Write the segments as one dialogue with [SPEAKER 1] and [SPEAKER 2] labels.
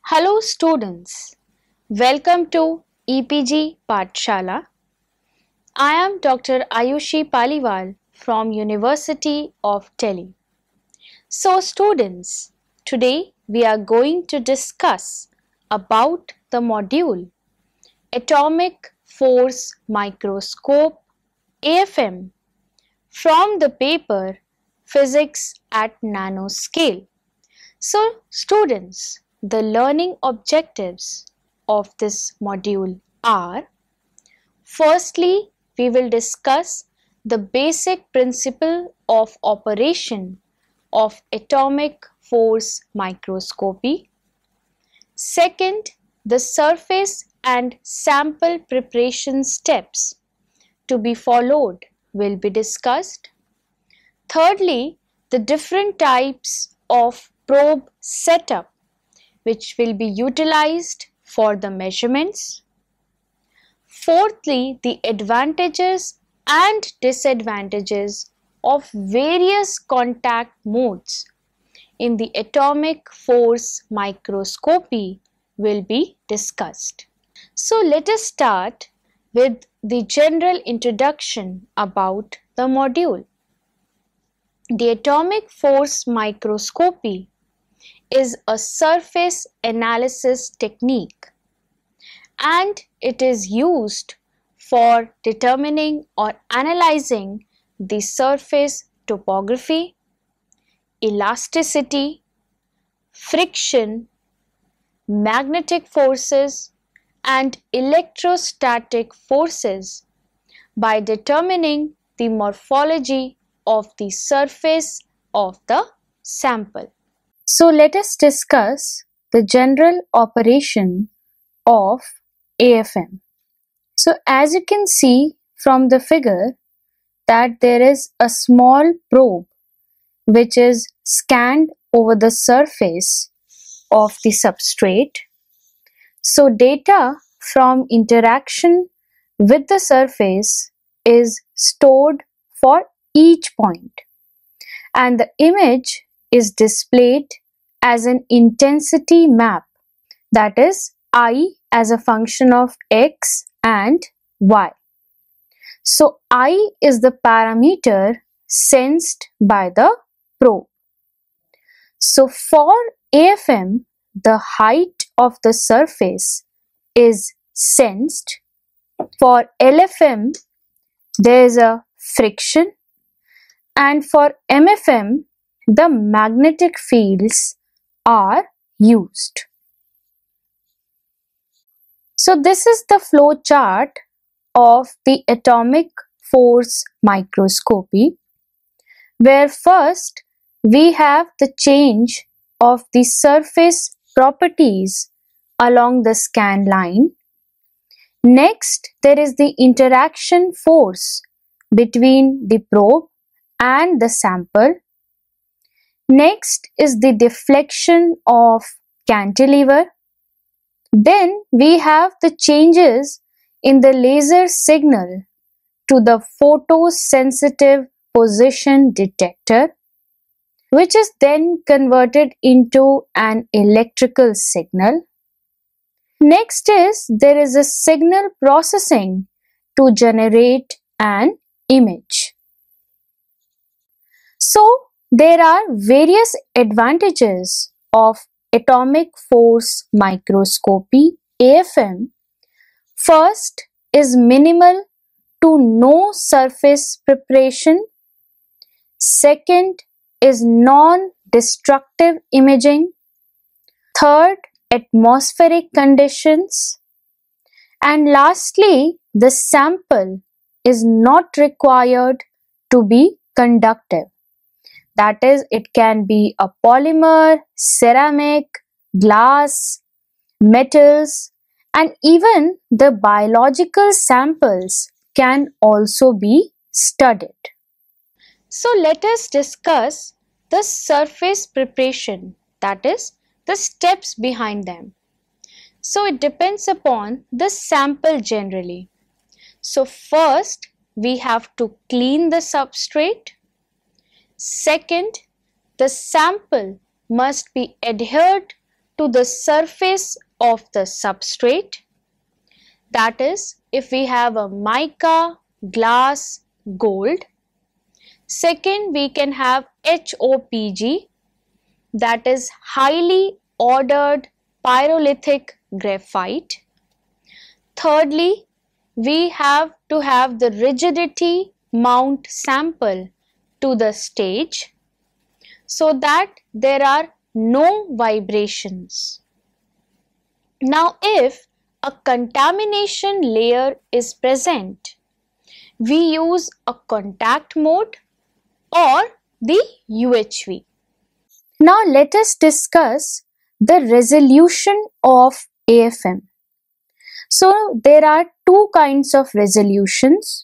[SPEAKER 1] Hello students, welcome to EPG Pathshala. I am Dr. Ayushi Paliwal from University of Delhi. So students, today we are going to discuss about the module Atomic Force Microscope AFM from the paper Physics at Nanoscale. So students, the learning objectives of this module are: firstly, we will discuss the basic principle of operation of atomic force microscopy. Second, the surface and sample preparation steps to be followed will be discussed. Thirdly, the different types of probe setup which will be utilized for the measurements. Fourthly, the advantages and disadvantages of various contact modes in the atomic force microscopy will be discussed. So let us start with the general introduction about the module. The atomic force microscopy is a surface analysis technique and it is used for determining or analyzing the surface topography, elasticity, friction, magnetic forces and electrostatic forces by determining the morphology of the surface of the sample. So let us discuss the general operation of AFM. So as you can see from the figure that there is a small probe which is scanned over the surface of the substrate. So data from interaction with the surface is stored for each point and the image is displayed as an intensity map, that is I as a function of x and y. So I is the parameter sensed by the probe. So for AFM, the height of the surface is sensed. For LFM, there is a friction, and for MFM, the magnetic fields are used. So this is the flow chart of the atomic force microscopy, where first we have the change of the surface properties along the scan line. Next, there is the interaction force between the probe and the sample. Next is the deflection of cantilever. Then we have the changes in the laser signal to the photosensitive position detector, which is then converted into an electrical signal. Next is there is a signal processing to generate an image. So there are various advantages of atomic force microscopy AFM. First is minimal to no surface preparation. Second is non-destructive imaging. Third, atmospheric conditions. And lastly, the sample is not required to be conductive. That is, it can be a polymer, ceramic, glass, metals, and even the biological samples can also be studied. So let us discuss the surface preparation, that is, the steps behind them. So it depends upon the sample generally. So first we have to clean the substrate. Second, the sample must be adhered to the surface of the substrate. That is, if we have a mica, glass, gold. Second, we can have HOPG, that is highly ordered pyrolytic graphite. Thirdly, we have to have the rigidity mount sample to the stage so that there are no vibrations. Now, if a contamination layer is present, we use a contact mode or the UHV. Now, let us discuss the resolution of AFM. So, there are two kinds of resolutions.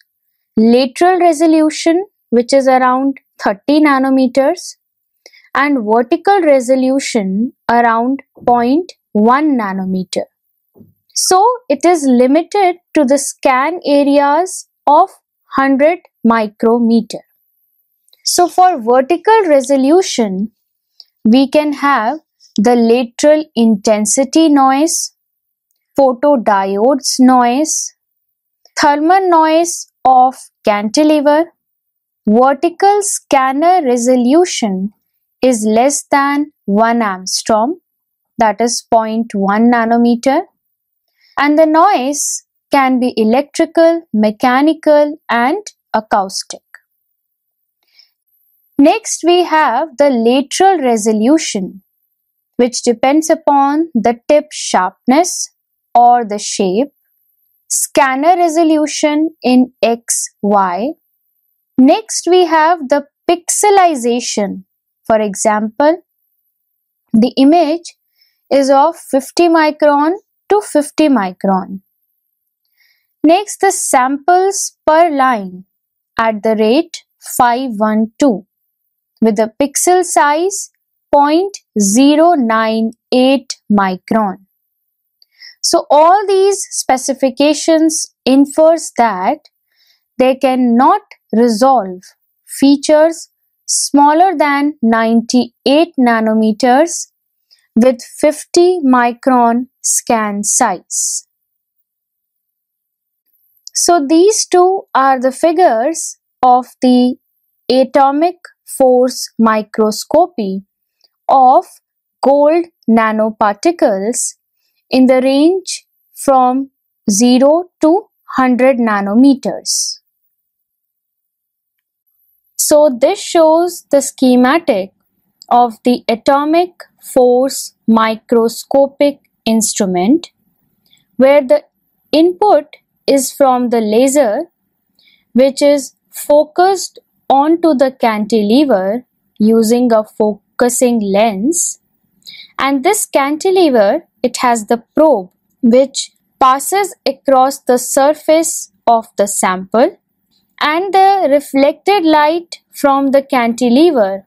[SPEAKER 1] Lateral resolution, which is around 30 nanometers, and vertical resolution around 0.1 nanometer. So, it is limited to the scan areas of 100 micrometer. So, for vertical resolution, we can have the lateral intensity noise, photodiodes noise, thermal noise of cantilever. Vertical scanner resolution is less than 1 angstrom, that is 0.1 nanometer, and the noise can be electrical, mechanical, and acoustic. Next, we have the lateral resolution, which depends upon the tip sharpness or the shape. Scanner resolution in X, Y. Next, we have the pixelization. For example, the image is of 50 micron to 50 micron. Next, the samples per line at the rate 512 with the pixel size 0.098 micron. So, all these specifications infers that they cannot resolve features smaller than 98 nanometers with 50 micron scan size. So, these two are the figures of the atomic force microscopy of gold nanoparticles in the range from 0 to 100 nanometers. So, this shows the schematic of the atomic force microscopic instrument, where the input is from the laser, which is focused onto the cantilever using a focusing lens, and this cantilever, it has the probe which passes across the surface of the sample, and the reflected light from the cantilever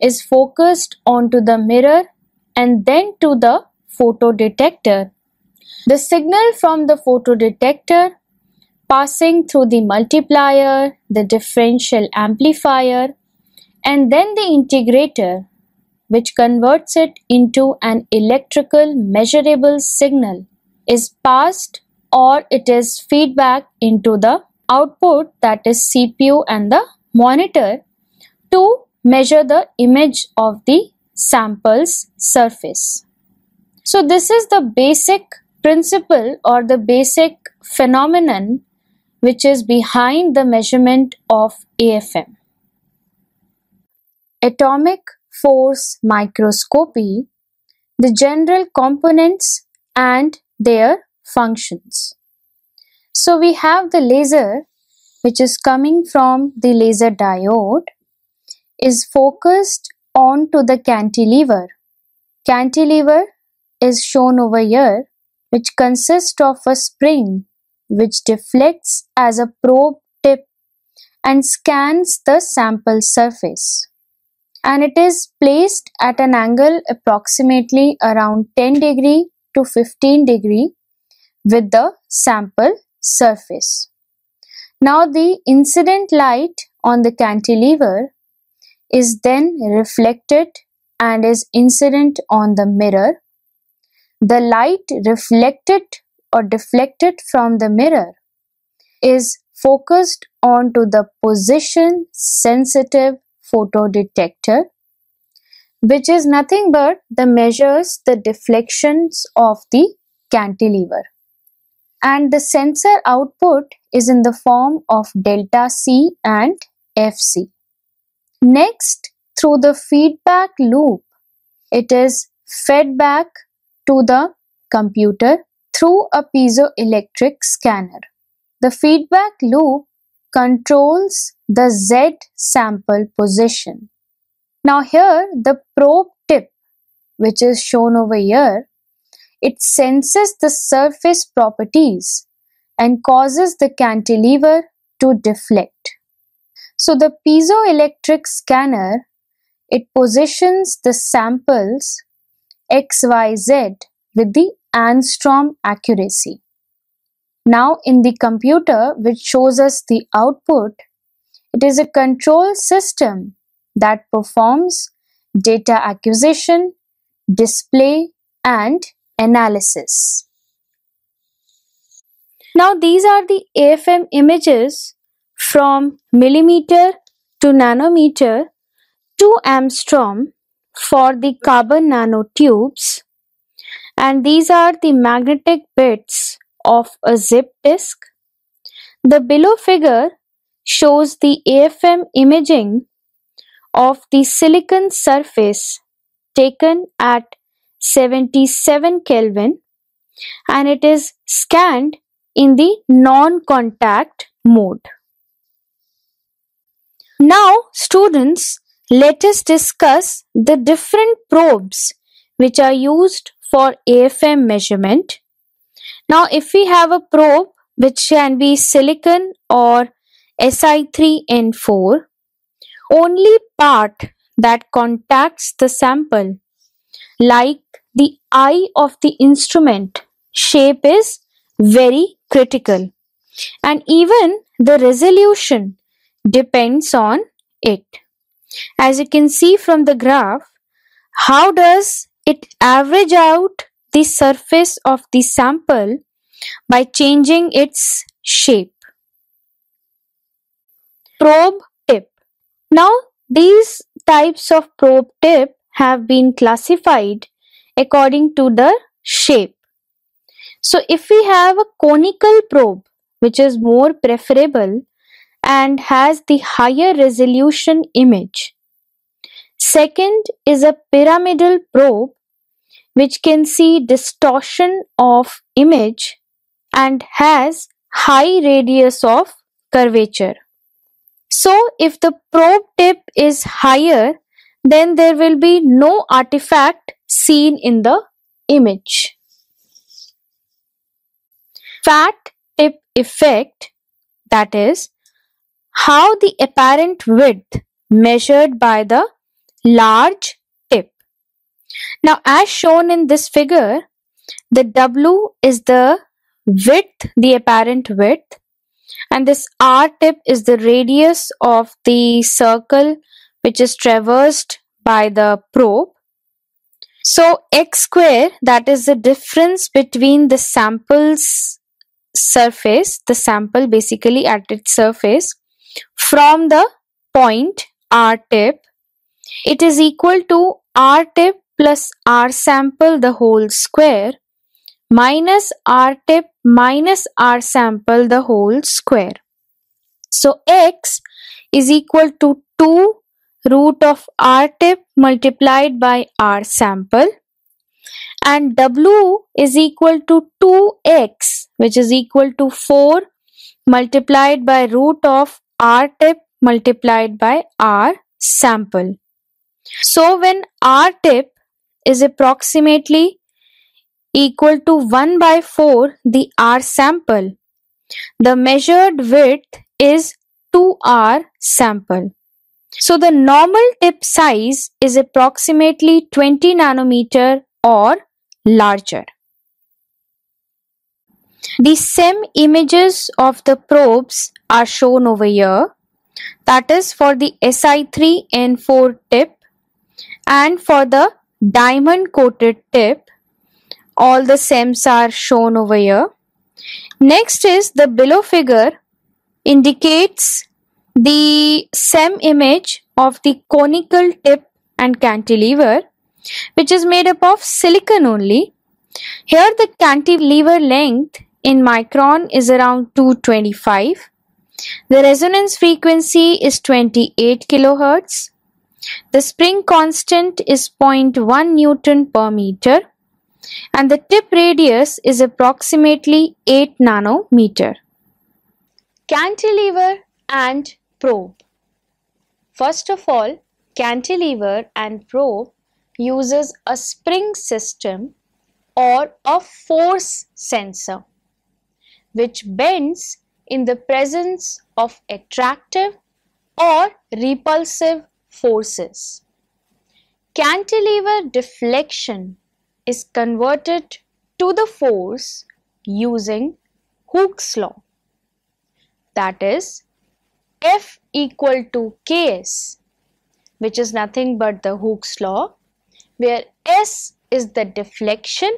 [SPEAKER 1] is focused onto the mirror and then to the photodetector. The signal from the photodetector passing through the multiplier, the differential amplifier, and then the integrator, which converts it into an electrical measurable signal, is passed or it is feedback into the output, that is CPU and the monitor, to measure the image of the sample's surface. So, this is the basic principle or the basic phenomenon which is behind the measurement of AFM. Atomic force microscopy, the general components and their functions. So, we have the laser which is coming from the laser diode, is focused onto the cantilever. Cantilever is shown over here, which consists of a spring which deflects as a probe tip and scans the sample surface. And it is placed at an angle approximately around 10 degree to 15 degree with the sample surface. Now, the incident light on the cantilever is then reflected and is incident on the mirror, the light reflected or deflected from the mirror is focused onto the position sensitive photodetector, which is nothing but the measures the deflections of the cantilever. And the sensor output is in the form of delta C and Fc. Next, through the feedback loop, it is fed back to the computer through a piezoelectric scanner. The feedback loop controls the Z sample position. Now here the probe tip, which is shown over here, it senses the surface properties and causes the cantilever to deflect. So the piezoelectric scanner, it positions the samples XYZ with the angstrom accuracy. Now in the computer, which shows us the output, it is a control system that performs data acquisition, display and analysis. Now these are the AFM images from millimeter to nanometer to angstrom for the carbon nanotubes, and these are the magnetic bits of a zip disk. The below figure shows the AFM imaging of the silicon surface taken at 77 Kelvin, and it is scanned in the non-contact mode. Now students, let us discuss the different probes which are used for AFM measurement. Now if we have a probe which can be silicon or Si3N4, only part that contacts the sample, like the eye of the instrument shape, is very critical, and even the resolution depends on it. As you can see from the graph, how does it average out the surface of the sample by changing its shape. Probe tip. Now these types of probe tip have been classified according to the shape. So if we have a conical probe, which is more preferable and has the higher resolution image. Second is a pyramidal probe, which can see distortion of image and has high radius of curvature. So if the probe tip is higher, then there will be no artifact seen in the image. Fat tip effect, that is, how the apparent width measured by the large tip. Now as shown in this figure, the W is the width, the apparent width, and this R tip is the radius of the circle which is traversed by the probe. So X square, that is the difference between the sample's surface, the sample basically at its surface, from the point R tip, it is equal to R tip plus R sample the whole square minus R tip minus R sample the whole square. So X is equal to 2 root of R tip multiplied by R sample, and W is equal to 2x, which is equal to 4 multiplied by root of R tip multiplied by R sample. So when R tip is approximately equal to 1 by 4 the R sample, the measured width is 2R sample. So the normal tip size is approximately 20 nanometer or larger. The SEM images of the probes are shown over here, that is for the Si3N4 tip and for the diamond coated tip, All the SEMs are shown over here. Next is the below figure indicates the SEM image of the conical tip and cantilever, which is made up of silicon only. Here the cantilever length in micron is around 225. The resonance frequency is 28 kilohertz. The spring constant is 0.1 Newton per meter and the tip radius is approximately 8 nanometer. Cantilever and probe. First of all, cantilever and probe uses a spring system or a force sensor which bends in the presence of attractive or repulsive forces. Cantilever deflection is converted to the force using Hooke's law. That is, F equal to Ks, which is nothing but the Hooke's law, where S is the deflection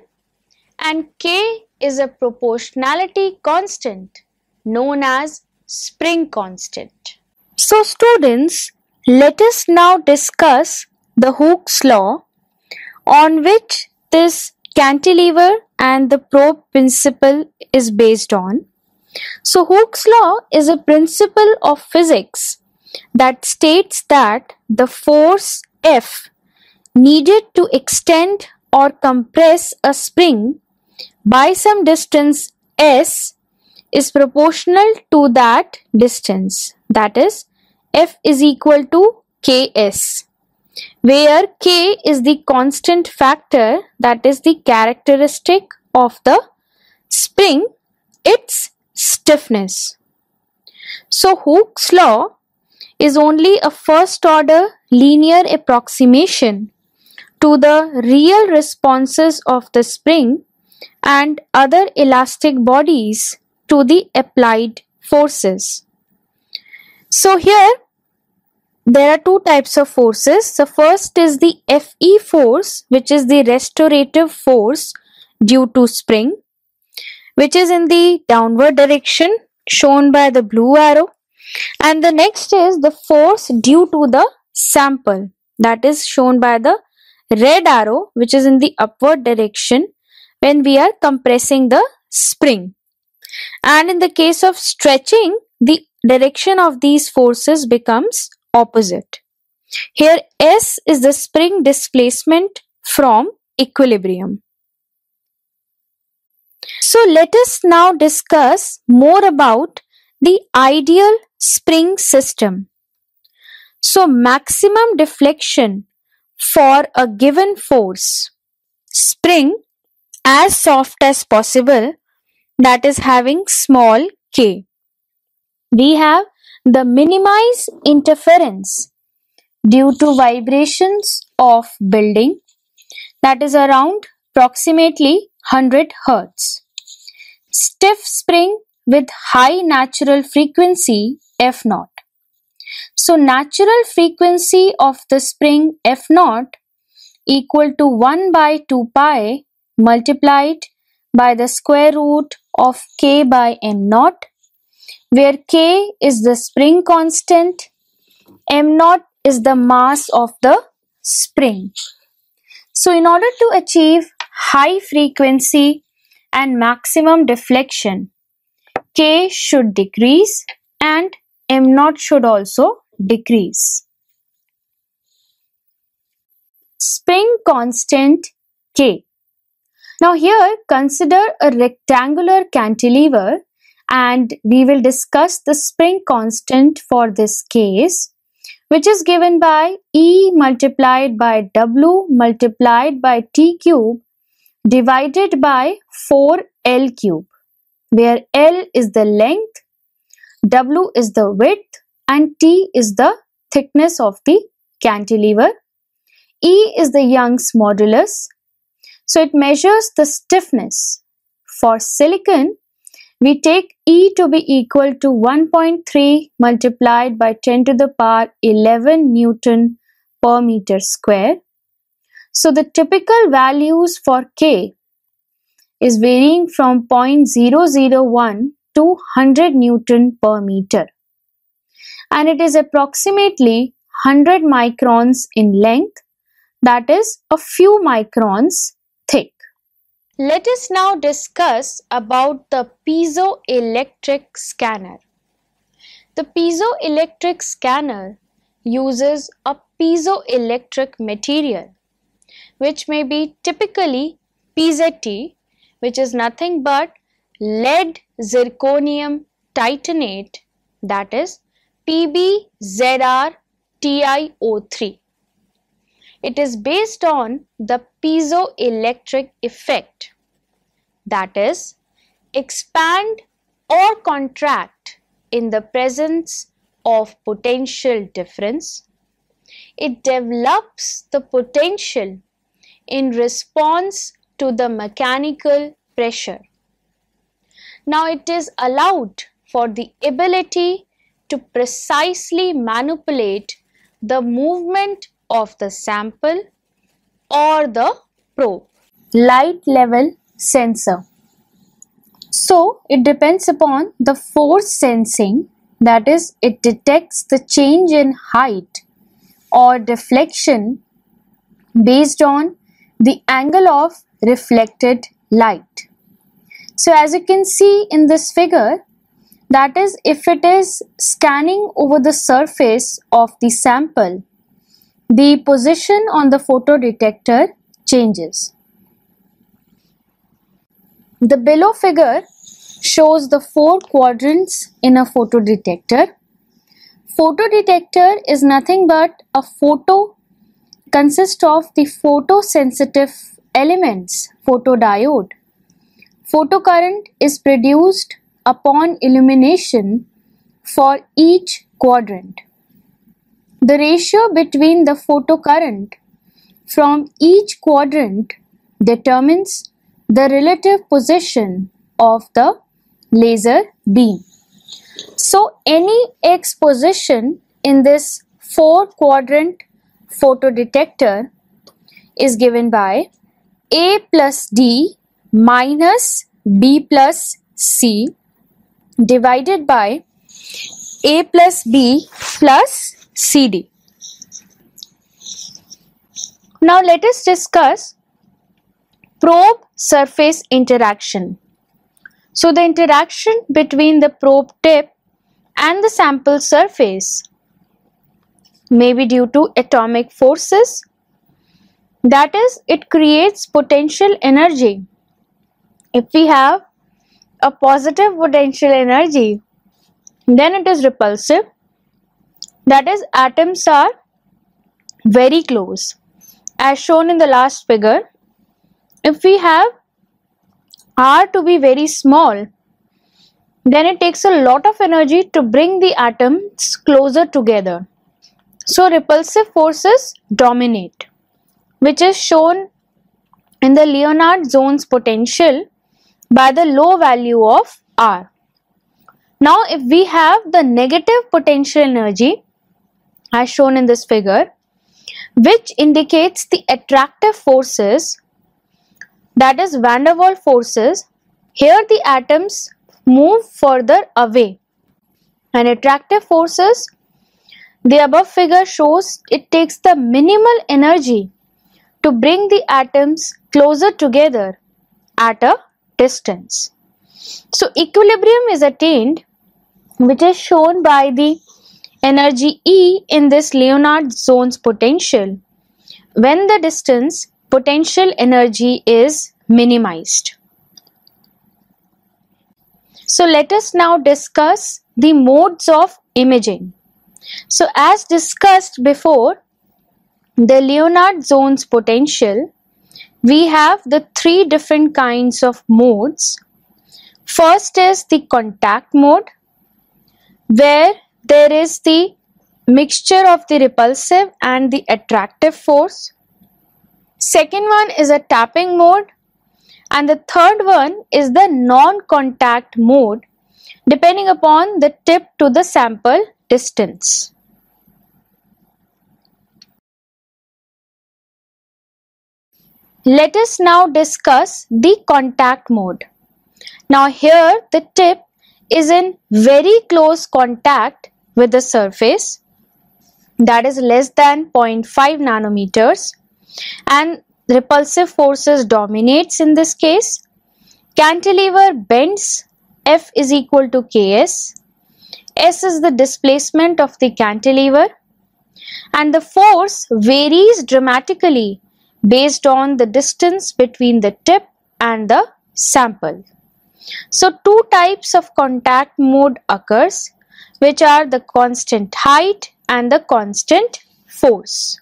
[SPEAKER 1] and K is a proportionality constant known as spring constant. So students, let us now discuss the Hooke's law on which this cantilever and the probe principle is based on. So Hooke's law is a principle of physics that states that the force F needed to extend or compress a spring by some distance S is proportional to that distance, that is F is equal to Ks, where K is the constant factor, that is the characteristic of the spring, its stiffness. So Hooke's law is only a first order linear approximation to the real responses of the spring and other elastic bodies to the applied forces. So here there are two types of forces. The first is the Fe force, which is the restorative force due to spring, which is in the downward direction shown by the blue arrow, and the next is the force due to the sample, that is shown by the red arrow, which is in the upward direction when we are compressing the spring. And in the case of stretching, the direction of these forces becomes opposite. Here S is the spring displacement from equilibrium. So let us now discuss more about the ideal spring system. So maximum deflection for a given force, spring as soft as possible, that is having small k. We have the minimize interference due to vibrations of building, that is around approximately 100 Hz. Stiff spring with high natural frequency F0. So natural frequency of the spring F0 equal to 1 by 2 pi multiplied by the square root of k by m0, where k is the spring constant, m0 is the mass of the spring. So in order to achieve high frequency and maximum deflection, k should decrease and m0 should also decrease. Spring constant k. Now here consider a rectangular cantilever and we will discuss the spring constant for this case, which is given by E multiplied by W multiplied by T cube divided by 4L cube, where L is the length, W is the width and T is the thickness of the cantilever. E is the Young's modulus. So it measures the stiffness. For silicon, we take E to be equal to 1.3 multiplied by 10 to the power 11 Newton per meter square. So the typical values for K is varying from 0.001 to 100 Newton per meter, and it is approximately 100 microns in length, that is a few microns thick. Let us now discuss about the piezoelectric scanner. The piezoelectric scanner uses a piezoelectric material which may be typically PZT, which is nothing but lead zirconium titanate, that is PbZrTiO3. It is based on the piezoelectric effect, that is expand or contract in the presence of potential difference. It develops the potential in response to the mechanical pressure. Now it is allowed for the ability to precisely manipulate the movement of the sample or the probe. Light level sensor. So it depends upon the force sensing, that is it detects the change in height or deflection based on the angle of reflected light. So as you can see in this figure, that is if it is scanning over the surface of the sample, the position on the photodetector changes. The below figure shows the 4 quadrants in a photodetector. Photodetector is nothing but a consists of the photosensitive elements, photodiode. Photocurrent is produced upon illumination for each quadrant. The ratio between the photocurrent from each quadrant determines the relative position of the laser beam. So any X position in this 4 quadrant photodetector is given by A plus D minus B plus C divided by A plus B plus CD. Now let us discuss probe surface interaction. So the interaction between the probe tip and the sample surface may be due to atomic forces, that is it creates potential energy. If we have a positive potential energy, then it is repulsive, that is atoms are very close. As shown in the last figure, if we have R to be very small, then it takes a lot of energy to bring the atoms closer together. So repulsive forces dominate, which is shown in the Leonard zones potential by the low value of R. Now if we have the negative potential energy as shown in this figure, which indicates the attractive forces, that is van der Waals forces, here the atoms move further away, and attractive forces, the above figure shows it takes the minimal energy to bring the atoms closer together at a distance. So equilibrium is attained, which is shown by the energy E in this Leonard zones potential when the distance potential energy is minimized. So let us now discuss the modes of imaging. So as discussed before, the Leonard zones potential, we have the 3 different kinds of modes. First is the contact mode, where there is the mixture of the repulsive and the attractive force. Second one is a tapping mode, and the third one is the non-contact mode, depending upon the tip to the sample distance. Let us now discuss the contact mode. Now here the tip is in very close contact with the surface, that is less than 0.5 nanometers, and repulsive forces dominates in this case. Cantilever bends, F is equal to Ks. S is the displacement of the cantilever, and the force varies dramatically based on the distance between the tip and the sample. So two types of contact mode occurs, which are the constant height and the constant force.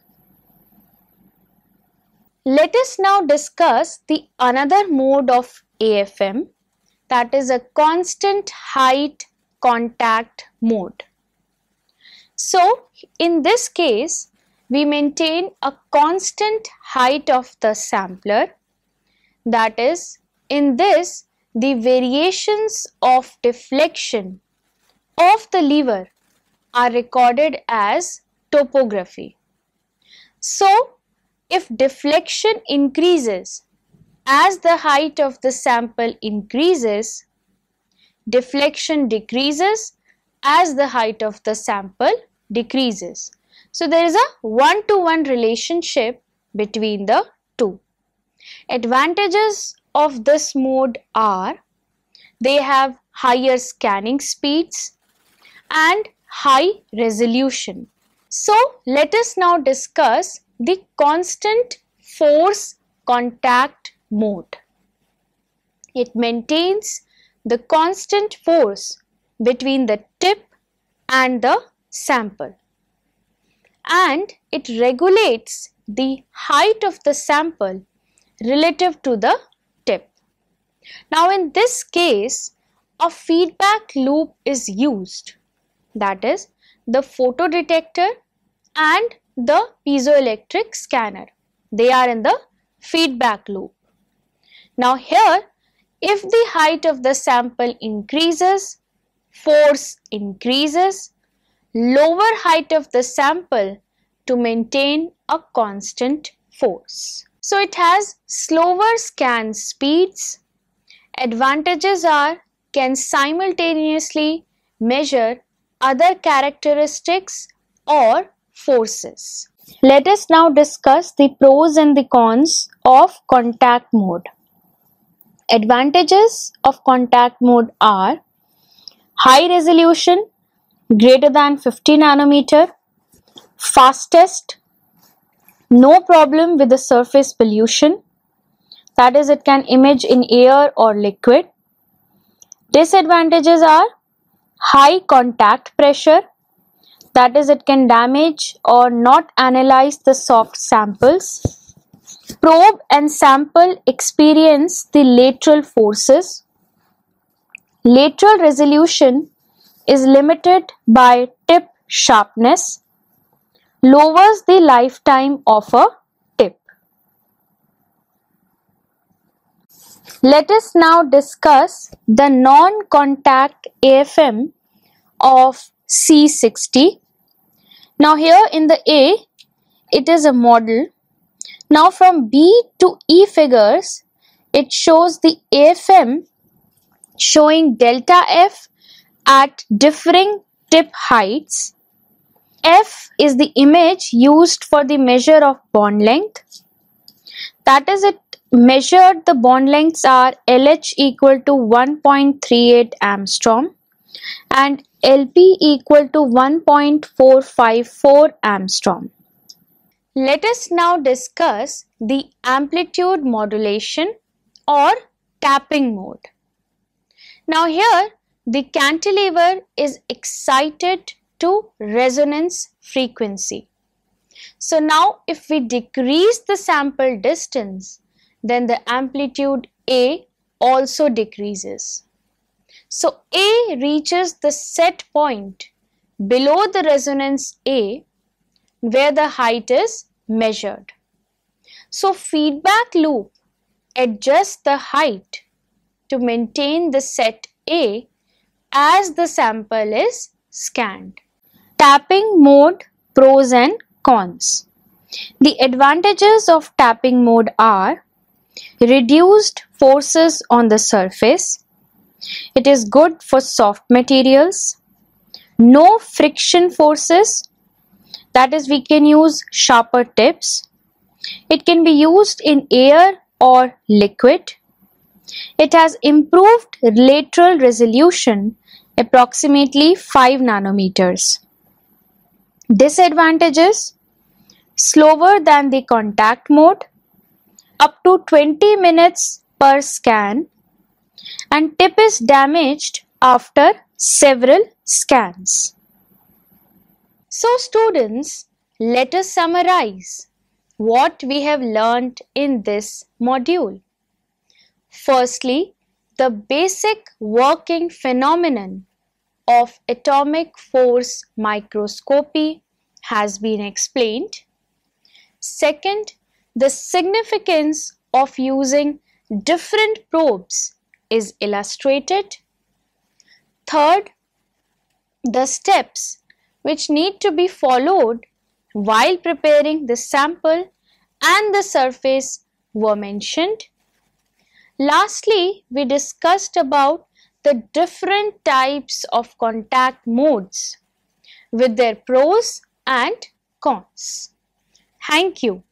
[SPEAKER 1] Let us now discuss the another mode of AFM, that is a constant height contact mode. So in this case, we maintain a constant height of the sampler, that is, in this the variations of deflection of the lever are recorded as topography. So if deflection increases as the height of the sample increases, deflection decreases as the height of the sample decreases. So there is a one-to-one relationship between the two. Advantages of this mode are they have higher scanning speeds and high resolution. So let us now discuss the constant force contact mode. It maintains the constant force between the tip and the sample, and it regulates the height of the sample relative to the tip. Now in this case, a feedback loop is used, that is the photodetector and the piezoelectric scanner. They are in the feedback loop. Now here, if the height of the sample increases, force increases, lower height of the sample to maintain a constant force. So it has slower scan speeds. Advantages are can simultaneously measure other characteristics or forces. Let us now discuss the pros and the cons of contact mode. Advantages of contact mode are high resolution greater than 50 nanometer, fastest, no problem with the surface pollution, that is it can image in air or liquid. Disadvantages are high contact pressure, that is it can damage or not analyze the soft samples. Probe and sample experience the lateral forces. Lateral resolution is limited by tip sharpness, lowers the lifetime of a tip. Let us now discuss the non-contact AFM of C60. Now here in the A, it is a model. Now from B to E figures, it shows the AFM showing delta F at differing tip heights. F is the image used for the measure of bond length. That is, it measured the bond lengths are LH equal to 1.38 Armstrong and LP equal to 1.454 Armstrong. Let us now discuss the amplitude modulation or tapping mode. Now here the cantilever is excited to resonance frequency. So now if we decrease the sample distance, then the amplitude A also decreases. So A reaches the set point below the resonance A where the height is measured. So feedback loop adjusts the height to maintain the set A as the sample is scanned. Tapping mode pros and cons. The advantages of tapping mode are reduced forces on the surface. It is good for soft materials. No friction forces, that is, we can use sharper tips. It can be used in air or liquid. It has improved lateral resolution, approximately 5 nanometers. Disadvantages: slower than the contact mode, up to 20 minutes per scan, and tip is damaged after several scans. So students, let us summarize what we have learnt in this module. Firstly, the basic working phenomenon of atomic force microscopy has been explained. Second, the significance of using different probes is illustrated. Third, the steps which need to be followed while preparing the sample and the surface were mentioned. Lastly, we discussed about the different types of contact modes with their pros and cons. Thank you.